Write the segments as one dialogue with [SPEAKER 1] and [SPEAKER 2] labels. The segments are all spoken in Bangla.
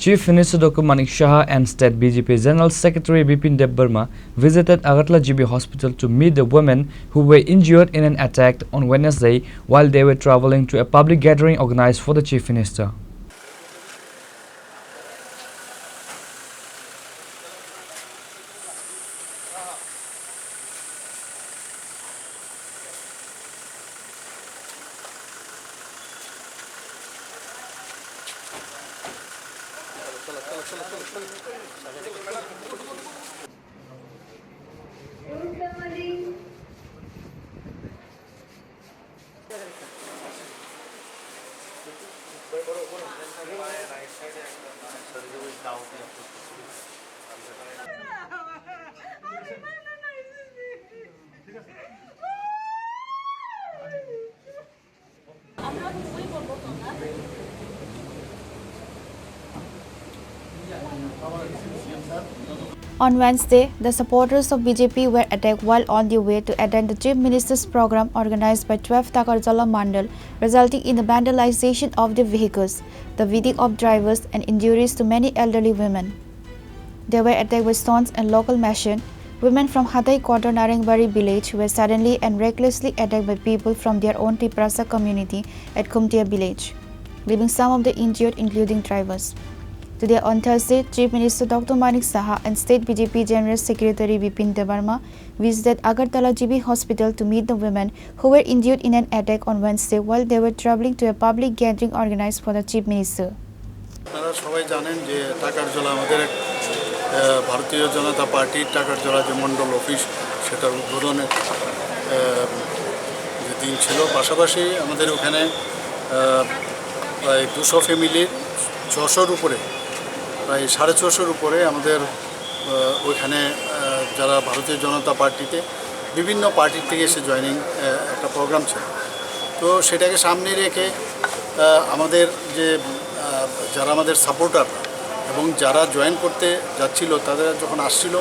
[SPEAKER 1] Chief Minister Dr. Manik Saha and State BJP General Secretary Bipin Debbarma visited Agartala GB Hospital to meet the women who were injured in an attack on Wednesday while they were travelling to a public gathering organized for the Chief Minister.
[SPEAKER 2] On Wednesday, the supporters of BJP were attacked while on their way to attend the Chief Minister's program organized by 12th Agartala Mandal, resulting in the vandalization of their vehicles, the beating of drivers and injuries to many elderly women. They were attacked with stones and local machine. Women from Hatai Quarter Narangbari village were suddenly and recklessly attacked by people from their own Tripura community at Khumtiya village, leaving some of the injured including drivers. Today on Thursday, Chief Minister Dr. Manik Saha and State BJP General Secretary Bipin Debbarma visited Agartala GB Hospital to meet the women who were injured in an attack on Wednesday while they were travelling to a public gathering organized for the Chief Minister.
[SPEAKER 3] সবাই জানেন যে টাকারজলা আমাদের ভারতীয় জনতা পার্টির টাকারজলা যে মণ্ডল অফিস সেটার উদ্বোধনের যে দিন ছিল, পাশাপাশি আমাদের ওখানে প্রায় 200 ফ্যামিলির 600-র উপরে প্রায় 650-র উপরে আমাদের ওইখানে যারা ভারতীয় জনতা পার্টিতে বিভিন্ন পার্টির থেকে এসে জয়েনিং একটা প্রোগ্রাম ছিল। তো সেটাকে সামনে রেখে আমাদের যে যারা আমাদের সাপোর্টার এবং যারা জয়েন করতে যাচ্ছিল তাদের যখন আসছিল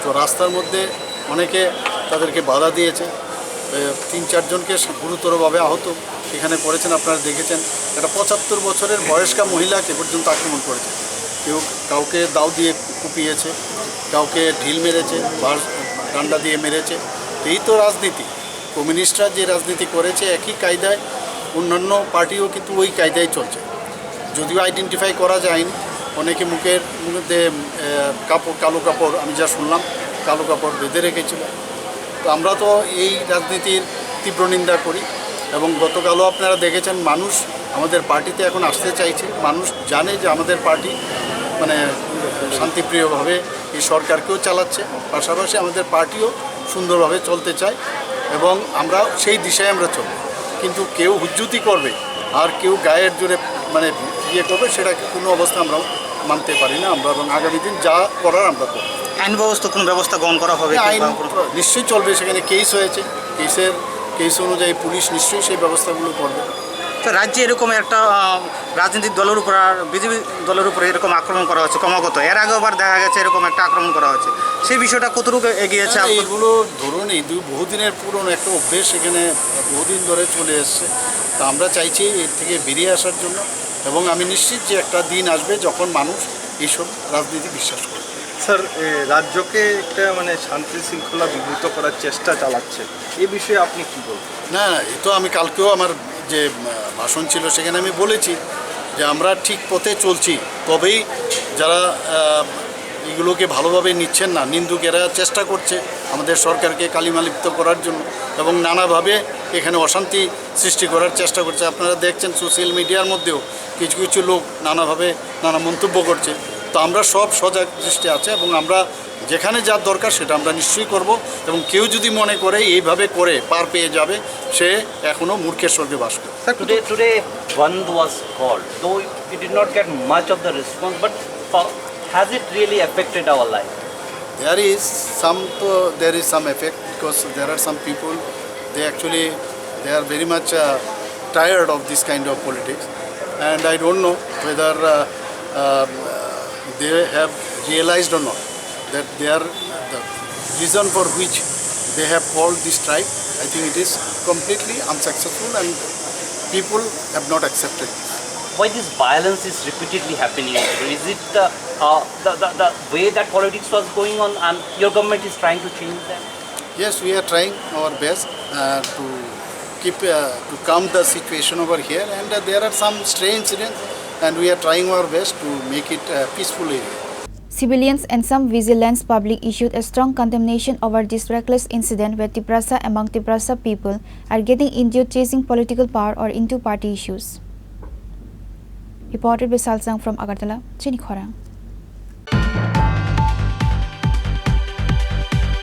[SPEAKER 3] তো রাস্তার মধ্যে অনেকে তাদেরকে বাধা দিয়েছে, 3-4 জনকে গুরুতরভাবে আহত এখানে করেছেন। আপনারা দেখেছেন একটা 75 বছরের বয়স্কা মহিলাকে পর্যন্ত আক্রমণ করেছে, কেউ কাউকে দাও দিয়ে কুপিয়েছে, কাউকে ঢিল মেরেছে, বাঁশ ডান্ডা দিয়ে মেরেছে। এই তো রাজনীতি, কমিউনিস্টরা যে রাজনীতি করেছে একই কায়দায় অন্যান্য পার্টিও কিন্তু ওই কায়দায় চলছে। যদিও আইডেন্টিফাই করা যায়নি, অনেকে মুখের মধ্যে কালো কাপড়, আমি যা শুনলাম কালো কাপড় বেঁধে রেখেছিল। তো আমরা তো এই রাজনীতির তীব্র নিন্দা করি এবং গতকালও আপনারা দেখেছেন মানুষ আমাদের পার্টিতে এখন আসতে চাইছে। মানুষ জানে যে আমাদের পার্টি মানে শান্তিপ্রিয়ভাবে এই সরকারকেও চালাচ্ছে, পাশাপাশি আমাদের পার্টিও সুন্দরভাবে চলতে চায় এবং আমরা সেই দিশায় আমরা চলব। কিন্তু কেউ হুজ্জুতি করবে আর কেউ গায়ের জোরে মানে ইয়ে করবে, সেটা কোনো অবস্থা আমরা মানতে পারি না। আমরা এবং আগামী দিন যা করার আমরা করব।
[SPEAKER 4] আইন ব্যবস্থা কোনো ব্যবস্থা গ্রহণ করা হবে?
[SPEAKER 3] আইন নিশ্চয়ই চলবে, সেখানে কেস হয়েছে, কেস অনুযায়ী পুলিশ নিশ্চয়ই সেই ব্যবস্থাগুলো করবে।
[SPEAKER 4] তো রাজ্যে এরকম একটা রাজনৈতিক দলের উপর আর বিজেপি দলের উপরে এরকম আক্রমণ করা হচ্ছে ক্রমাগত, এর আগেও আবার দেখা গেছে এরকম একটা আক্রমণ করা হচ্ছে, সেই বিষয়টা কতটুকু এগিয়েছে?
[SPEAKER 3] এইগুলো ধরুন এই বহুদিনের পুরনো একটা অভ্যেস, এখানে বহুদিন ধরে চলে এসছে। তা আমরা চাইছি এর থেকে বেরিয়ে আসার জন্য এবং আমি নিশ্চিত যে একটা দিন আসবে যখন মানুষ এইসব রাজনীতি বিশ্বাস করবে।
[SPEAKER 5] স্যার, রাজ্যকে একটা মানে শান্তি শৃঙ্খলা বিঘ্নিত করার চেষ্টা চালাচ্ছে, এ বিষয়ে আপনি কী বলবেন?
[SPEAKER 3] না, এই তো আমি কালকেও আমার যে ভাষণ ছিল সেখানে আমি বলেছি যে আমরা ঠিক পথে চলছি, তবেই যারা এগুলোকে ভালোভাবে নিচ্ছেন না, নিন্দুকেরা চেষ্টা করছে আমাদের সরকারকে কালিমালিপ্ত করার জন্য এবং নানাভাবে এখানে অশান্তি সৃষ্টি করার চেষ্টা করছে। আপনারা দেখছেন সোশ্যাল মিডিয়ার মধ্যেও কিছু কিছু লোক নানাভাবে নানা মন্তব্য করছে। তো আমরা সব সজাগ দৃষ্টি আছে এবং আমরা যেখানে যা দরকার সেটা আমরা নিশ্চয়ই করব এবং কেউ যদি মনে করে এইভাবে করে পার পেয়ে যাবে সে এখনও মূর্খের স্বর্গে বাস করে।
[SPEAKER 6] Today Bandh was called, though it did not get much of the response, but has it really affected our life?
[SPEAKER 3] There is some effect because there are some people, they are very much tired of this kind of politics, and I don't know whether they have realized or not that the reason for which they have called this strike, I think it is completely unsuccessful and people have not accepted it.
[SPEAKER 6] why this violence is repeatedly happening? Is it the way that politics was going on, and your government is trying to change that?
[SPEAKER 3] Yes, we are trying our best to calm the situation over here, and there are some stray incidents, and we are trying our best to make it peaceful area.
[SPEAKER 2] Civilians and some vigilance public issued a strong condemnation over this reckless incident where Tiprasa among Tiprasa people are getting injured chasing political power or into party issues. Reported by Salsang from Agartala, Chini Khorang.